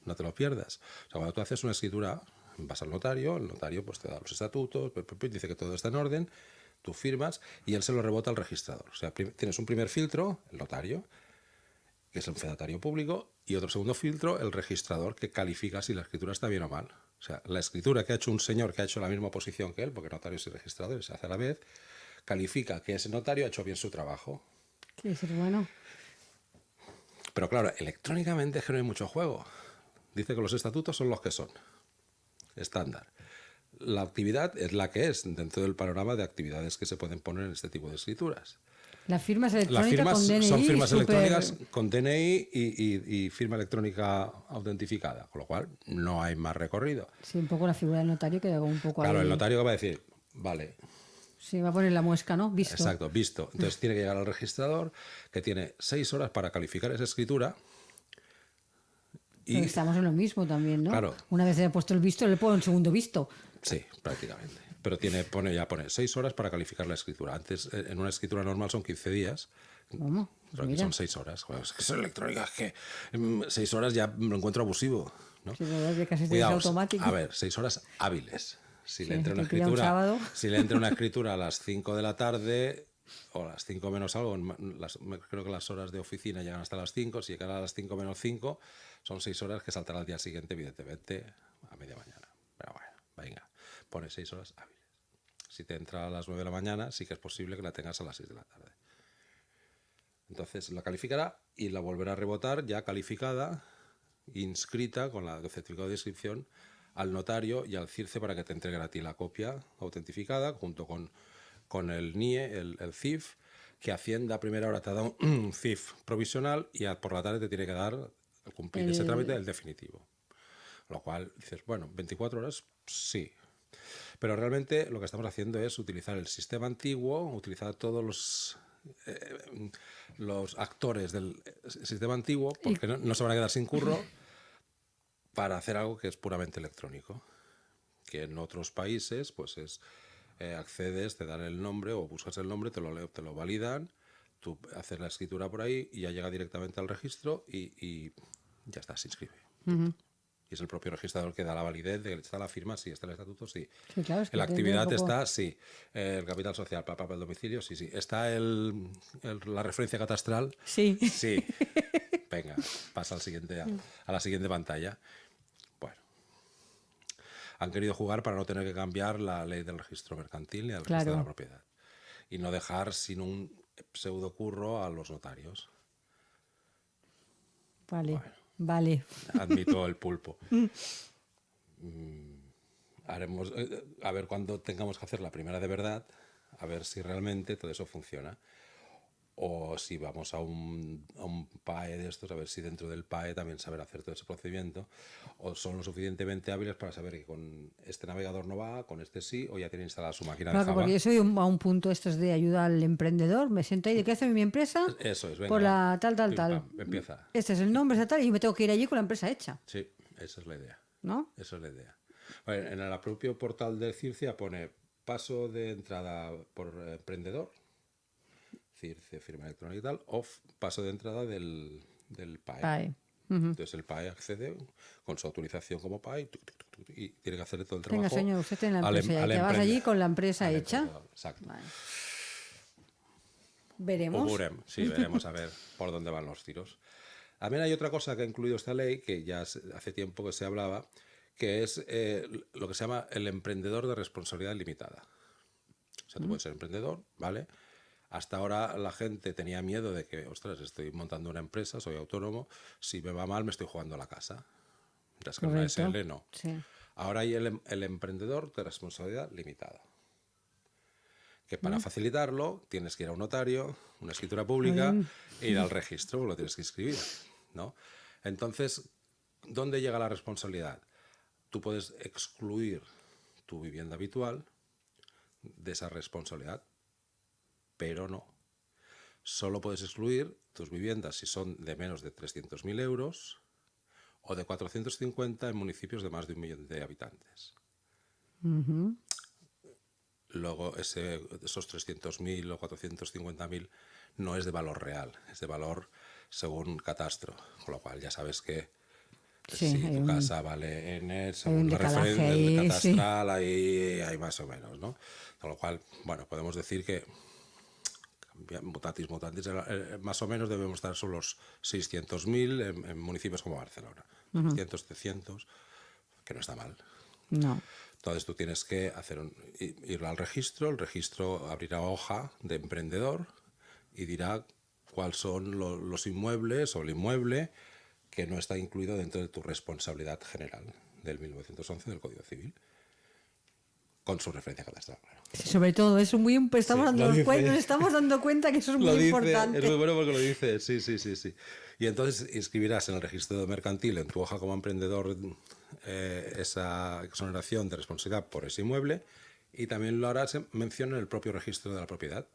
No te lo pierdas. O sea, cuando tú haces una escritura, vas al notario, el notario pues te da los estatutos, dice que todo está en orden, tú firmas y él se lo rebota al registrador. O sea, tienes un primer filtro, el notario, que es el fedatario público, y otro segundo filtro, el registrador, que califica si la escritura está bien o mal. O sea, la escritura que ha hecho un señor que ha hecho la misma oposición que él, porque notarios y registradores se hace a la vez, califica que ese notario ha hecho bien su trabajo. Sí, es bueno. Pero claro, electrónicamente es que no hay mucho juego. Dice que los estatutos son los que son, estándar. La actividad es la que es dentro del panorama de actividades que se pueden poner en este tipo de escrituras. Las firmas Las electrónicas firmas con DNI son firmas súper- electrónicas con DNI y firma electrónica autentificada, con lo cual no hay más recorrido. Sí, un poco la figura del notario queda como un poco Claro, ahí. el notario que va a decir, vale, Sí, va a poner la muesca, ¿no? Visto. exacto, visto. Entonces tiene que llegar al registrador, que tiene 6 horas para calificar esa escritura. Pero Y estamos en lo mismo también, ¿no? Claro. Una vez le he puesto el visto, le pongo un segundo visto. sí, prácticamente. Pero pone 6 horas para calificar la escritura. Antes, en una escritura normal son 15 días. ¿Cómo? Pues Pero aquí mira. son 6 horas. Bueno, es que son electrónicas, que 6 horas ya lo encuentro abusivo, ¿no? Sí, la verdad es que casi es Cuidaos, automático. a ver, 6 horas hábiles. Si Sí, le entra una te pilla un escritura, sábado. si le entra una escritura a las 5 de la tarde o a las 5 menos algo, creo que las horas de oficina llegan hasta las 5, si llegan a las 5 menos 5, son 6 horas que saltará al día siguiente, evidentemente, a media mañana. Pero bueno, venga, pone 6 horas hábiles. Si te entra a las 9 de la mañana, sí que es posible que la tengas a las 6 de la tarde. Entonces la calificará y la volverá a rebotar ya calificada, inscrita con el certificado de inscripción al notario y al CIRCE para que te entreguen a ti la copia autentificada junto con el NIE, el CIF, que Hacienda a primera hora te da un CIF provisional y por la tarde te tiene que dar, al cumplir ese trámite, el definitivo. Lo cual dices, bueno, 24 horas, sí. Pero realmente lo que estamos haciendo es utilizar el sistema antiguo, utilizar todos los actores del sistema antiguo, porque no se van a quedar sin curro, para hacer algo que es puramente electrónico. Que en otros países, pues accedes, te dan el nombre o buscas el nombre, te lo validan, tú haces la escritura por ahí y ya llega directamente al registro y ya está, se inscribe. Y es el propio registrador que da la validez de que está la firma, sí, está el estatuto, sí. Sí, claro, es que La depende actividad un poco- está, sí. El capital social, el domicilio, sí, sí. Está la referencia catastral, Sí. sí. Venga, pasa a la siguiente pantalla. Bueno. Han querido jugar para no tener que cambiar la ley del registro mercantil ni del registro de la propiedad. Y no dejar sin un pseudo curro a los notarios. Vale, Bueno. vale. Admito el pulpo. Haremos, a ver cuando tengamos que hacer la primera de verdad, a ver si realmente todo eso funciona. O si vamos a un PAE de estos, a ver si dentro del PAE también saber hacer todo ese procedimiento. O son lo suficientemente hábiles para saber que con este navegador no va, con este sí, o ya tiene instalada su máquina de Claro, Java. porque yo soy a un punto estos de ayuda al emprendedor. Me siento ahí, ¿de qué hace mi empresa? Eso es, venga. Por la tal. Pim, pam, empieza. Este es el nombre, esta tal, y yo me tengo que ir allí con la empresa hecha, Sí, esa es la idea. ¿no? Esa es la idea. Bueno, en el propio portal de Circia pone paso de entrada por emprendedor, Circe, firma electrónica y tal, o paso de entrada del PAE. PAE. Entonces el PAE accede con su autorización como PAE y tiene que hacer todo el trabajo. Venga, señor, usted tiene la al empresa ya, que vas allí con la empresa al hecha. emprendedor, exacto. Vale. Veremos. Sí, veremos a ver por dónde van los tiros. También hay otra cosa que ha incluido esta ley, que ya hace tiempo que se hablaba, que es lo que se llama el emprendedor de responsabilidad limitada. O sea, tú puedes ser emprendedor, ¿vale? Hasta ahora la gente tenía miedo de que, ostras, estoy montando una empresa, soy autónomo, si me va mal me estoy jugando la casa. Mientras que en una Correcto. SL no. Sí. Ahora hay el emprendedor de responsabilidad limitada. Que para facilitarlo tienes que ir a un notario, una escritura pública, e ir al registro, lo tienes que inscribir, ¿no? Entonces, ¿dónde llega la responsabilidad? Tú puedes excluir tu vivienda habitual de esa responsabilidad, pero no. Solo puedes excluir tus viviendas si son de menos de 300.000 euros o de 450 en municipios de más de 1 millón de habitantes. luego esos 300.000 o 450.000 no es de valor real, es de valor según catastro, con lo cual ya sabes que Sí, si hay tu un- casa vale N, un según la decalaje referencia ahí, del sí. catastral, ahí hay más o menos, ¿no? Con lo cual, bueno, podemos decir que mutatis mutandis, más o menos debemos estar sobre los 600.000 en municipios como Barcelona. 600, 700, que no está mal. No. Entonces tú tienes que ir al registro, el registro abrirá hoja de emprendedor y dirá cuáles son los inmuebles o el inmueble que no está incluido dentro de tu responsabilidad general del 1911 del Código Civil, con su referencia catastral, claro. Sí, sobre todo, eso es muy estamos Sí, lo dice. nos estamos dando cuenta que eso es Lo muy dice, importante. es muy bueno porque lo dice, sí. Y entonces inscribirás en el registro mercantil, en tu hoja como emprendedor, esa exoneración de responsabilidad por ese inmueble, y también lo harás mención en el propio registro de la propiedad.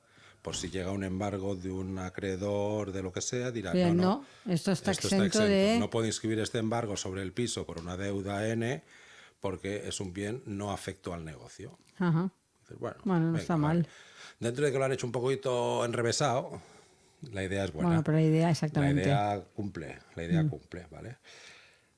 Por si llega un embargo de un acreedor, de lo que sea, dirá, Bien, no, esto está exento de... No puedo inscribir este embargo sobre el piso por una deuda N porque es un bien no afecto al negocio. Ajá. Dices, bueno, Bueno, no venga, está vale. mal. Dentro de que lo han hecho un poquito enrevesado, la idea es buena. Bueno, pero la idea, exactamente. La idea cumple, ¿vale?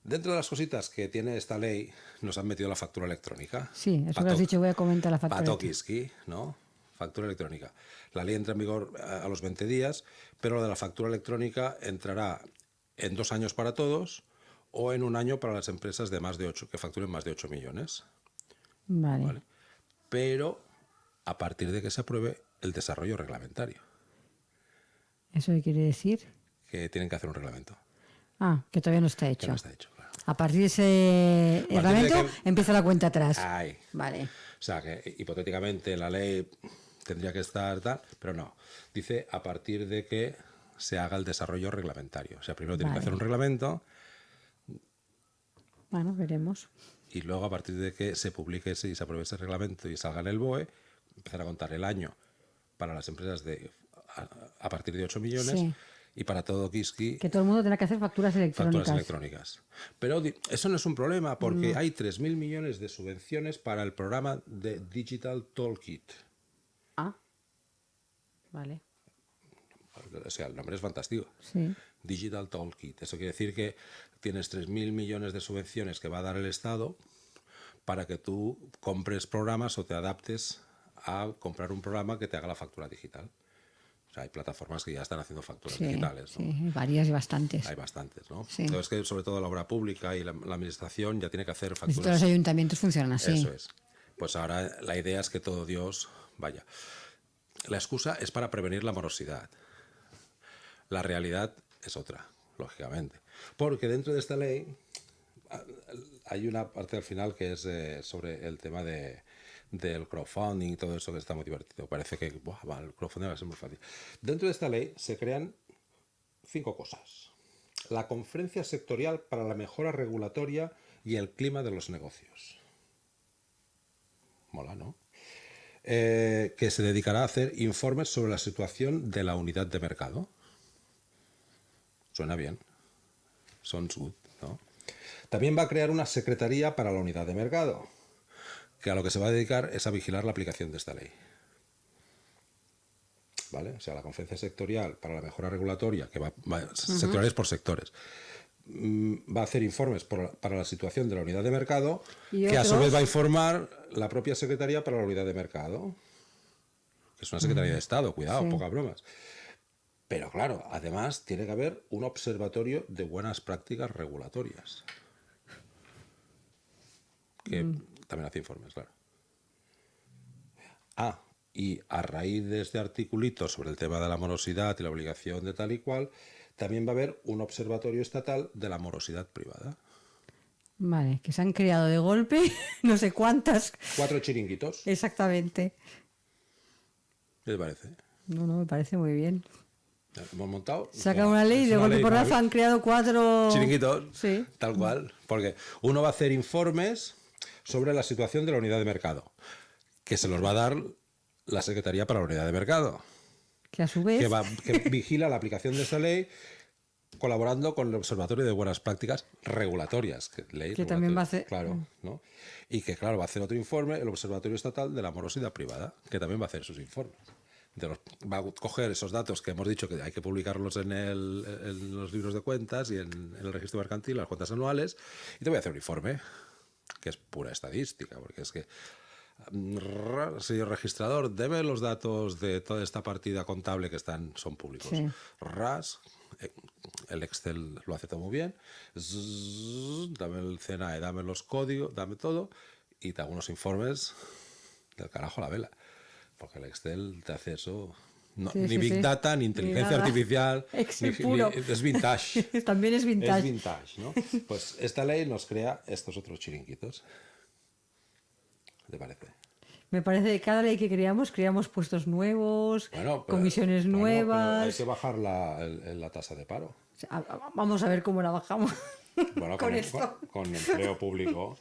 Dentro de las cositas que tiene esta ley, nos han metido la factura electrónica. Sí, eso que has dicho, voy a comentar la factura. Patokiski, ¿no? Factura electrónica. La ley entra en vigor a los 20 días, pero la de la factura electrónica entrará en 2 años para todos o en 1 año para las empresas de más de 8, que facturen más de 8 millones. Vale. ¿Vale? Pero a partir de que se apruebe el desarrollo reglamentario, ¿Eso qué quiere decir? que tienen que hacer un reglamento, Ah, que todavía no está que hecho. no está hecho, claro. A partir de ese de reglamento que- empieza la cuenta atrás. Ay. Vale. O sea, que hipotéticamente la ley tendría que estar tal, pero no. Dice a partir de que se haga el desarrollo reglamentario. O sea, primero tiene que Vale. hacer un reglamento Bueno, veremos. y luego a partir de que se publique y se apruebe ese reglamento y salga en el BOE, empezar a contar el año para las empresas a partir de 8 millones Sí. y para todo Kiski Que todo el mundo tendrá que hacer facturas electrónicas. facturas electrónicas. Pero eso no es un problema porque hay 3.000 millones de subvenciones para el programa de Digital Toolkit. Ah. Vale. O sea, el nombre es fantástico. Sí. Digital Toolkit. Eso quiere decir que tienes 3.000 millones de subvenciones que va a dar el Estado para que tú compres programas o te adaptes a comprar un programa que te haga la factura digital. O sea, hay plataformas que ya están haciendo facturas Sí, digitales, ¿no? sí, varias y bastantes. Hay bastantes, ¿no? Sí. Entonces, que sobre todo la obra pública y la administración ya tiene que hacer Y todos facturas. los ayuntamientos funcionan así. Eso es. Pues ahora la idea es que todo Dios vaya. La excusa es para prevenir la morosidad. La realidad es otra, lógicamente. Porque dentro de esta ley hay una parte al final que es sobre el tema del crowdfunding y todo eso, que está muy divertido. Parece que el crowdfunding va a ser muy fácil. Dentro de esta ley se crean 5 cosas. La conferencia sectorial para la mejora regulatoria y el clima de los negocios. Mola, ¿no? Que se dedicará a hacer informes sobre la situación de la unidad de mercado. Suena bien. Sounds good, ¿no? También va a crear una secretaría para la unidad de mercado, que a lo que se va a dedicar es a vigilar la aplicación de esta ley. ¿Vale? O sea, la conferencia sectorial para la mejora regulatoria, que va sectoriales por sectores, va a hacer informes para la situación de la unidad de mercado, ¿Y que a su otros? vez va a informar la propia secretaría para la unidad de mercado, que es una secretaría de Estado, cuidado, Sí. pocas bromas. Pero claro, además tiene que haber un observatorio de buenas prácticas regulatorias, que también hace informes, claro. Y a raíz de este articulito sobre el tema de la morosidad y la obligación de tal y cual, también va a haber un observatorio estatal de la morosidad privada. Vale, que se han creado de golpe no sé cuántas. 4 chiringuitos, Exactamente. ¿qué te parece? No, me parece muy bien. Hemos montado. Saca una ley y es de una golpe ley por para- raza han creado 4 chiringuitos, Sí. tal cual, porque uno va a hacer informes sobre la situación de la unidad de mercado, que se los va a dar la Secretaría para la Unidad de Mercado, Que a su vez. que vigila la aplicación de esta ley colaborando con el Observatorio de Buenas Prácticas Regulatorias, que también va a hacer... Claro, ¿no? Y que, claro, va a hacer otro informe el Observatorio Estatal de la Morosidad Privada, que también va a hacer sus informes. Va a coger esos datos que hemos dicho que hay que publicarlos en los libros de cuentas y en el registro mercantil, las cuentas anuales, y te voy a hacer un informe, que es pura estadística, porque es que, señor registrador, deme los datos de toda esta partida contable que son públicos. Sí. El Excel lo hace todo muy bien, dame el CNAE, dame los códigos, dame todo, y te hago unos informes del carajo a la vela. Porque el Excel te hace eso. No, Sí, ni sí, Big sí. Data, ni inteligencia artificial. Excel puro. Es vintage. También es vintage. Es vintage, ¿no? Pues esta ley nos crea estos otros chiringuitos. ¿Qué te parece? Me parece que cada ley que creamos puestos nuevos, Bueno, comisiones pero nuevas. hay que bajar la tasa de paro. Vamos a ver cómo la bajamos. Bueno, con esto. con empleo público.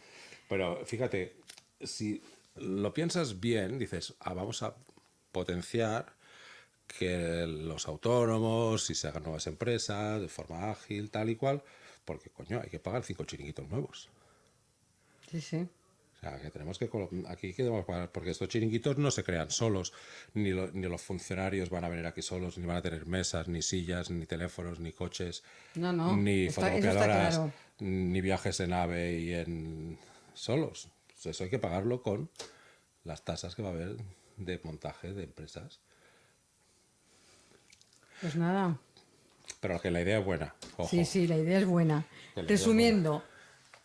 Pero fíjate, si lo piensas bien, dices, vamos a potenciar que los autónomos, si se hagan nuevas empresas, de forma ágil, tal y cual, porque, coño, hay que pagar 5 chiringuitos nuevos. Sí, sí. O sea, que tenemos que... Aquí que debemos pagar, porque estos chiringuitos no se crean solos, ni los funcionarios van a venir aquí solos, ni van a tener mesas, ni sillas, ni teléfonos, ni coches, No, no. ni Eso está fotocopiadoras, claro. ni viajes en AVE y en solos. Pues eso hay que pagarlo con las tasas que va a haber de montaje de empresas. Pues nada. Pero que la idea es buena. Ojo. Sí, sí, la idea es buena. Que la idea es Resumiendo,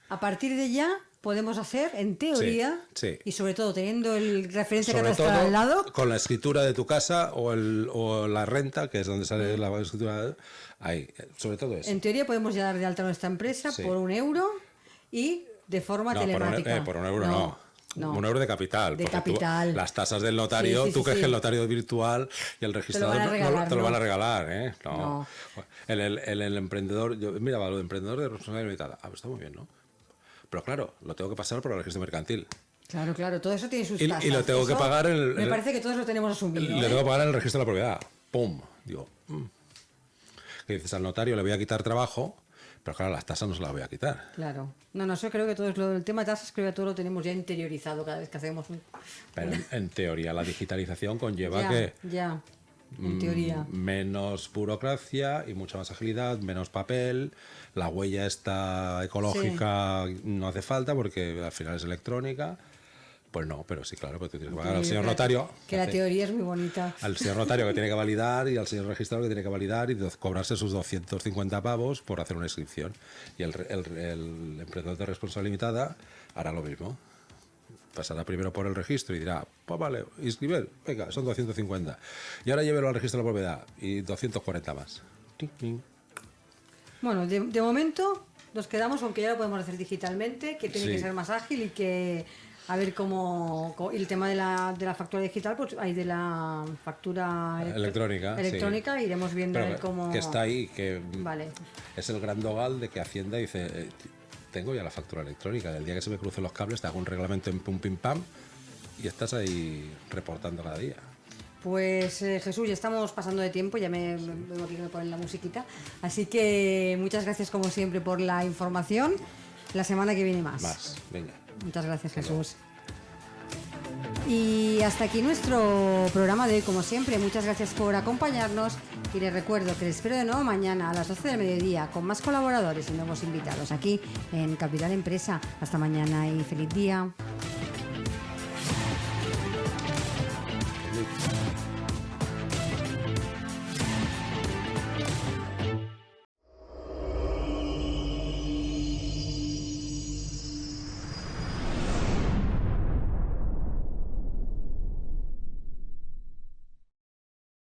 a partir de ya podemos hacer, en teoría, Sí, sí. y sobre todo teniendo el referencia Sobre catastral todo al lado, con la escritura de tu casa o la renta, que es donde sale la escritura, ahí, sobre todo eso. en teoría podemos ya dar de alta nuestra empresa Sí. por €1 y de forma No, telemática. por un euro no. No. Un euro de capital. De porque capital. Las tasas del notario, Sí, sí, tú sí, crees sí. que el notario virtual y el registrador van a regalar, te lo ¿no? van a regalar, ¿eh? No. No. El emprendedor, yo miraba lo de emprendedor de responsabilidad limitada. Está muy bien, ¿no? Pero claro, lo tengo que pasar por el registro mercantil. Claro, claro, todo eso tiene sus tasas. Y lo tengo que Eso pagar me parece que todos lo tenemos asumido. Le tengo que pagar en el registro de la propiedad. ¡Pum! Digo, que dices al notario, le voy a quitar trabajo, pero claro, las tasas no se las voy a quitar. Claro. No, eso creo que todo el tema de tasas, creo que todo lo tenemos ya interiorizado cada vez que hacemos un... Pero en teoría la digitalización conlleva Ya, que ya, en teoría. menos burocracia y mucha más agilidad, menos papel, la huella esta ecológica no hace falta porque al final es electrónica. Pues no, pero sí, claro, pero tú tienes que pagar al señor notario. Que la teoría es muy bonita. Al señor notario que tiene que validar y al señor registrador que tiene que validar y cobrarse sus 250 pavos por hacer una inscripción. Y el emprendedor de responsabilidad limitada hará lo mismo. Pasará primero por el registro y dirá, pues vale, inscribir, venga, son 250. Y ahora llévelo al registro de la propiedad y 240 más. Ting, ting. Bueno, de momento nos quedamos, aunque ya lo podemos hacer digitalmente, que tiene Sí. que ser más ágil y que a ver y el tema de la factura digital, pues hay de la factura Electrónica, sí. iremos viendo Pero a ver cómo... que está ahí, que Vale. es el gran dogal de que Hacienda dice, tengo ya la factura electrónica, el día que se me crucen los cables te hago un reglamento en pum pim pam y estás ahí reportando cada día. Pues Jesús, ya estamos pasando de tiempo, ya me veo aquí que me ponen la musiquita. Así que muchas gracias como siempre por la información. La semana que viene más. Venga. Muchas gracias, Jesús. Y hasta aquí nuestro programa de hoy, como siempre. Muchas gracias por acompañarnos y les recuerdo que les espero de nuevo mañana a las 12 del mediodía con más colaboradores y nuevos invitados aquí en Capital Empresa. Hasta mañana y feliz día.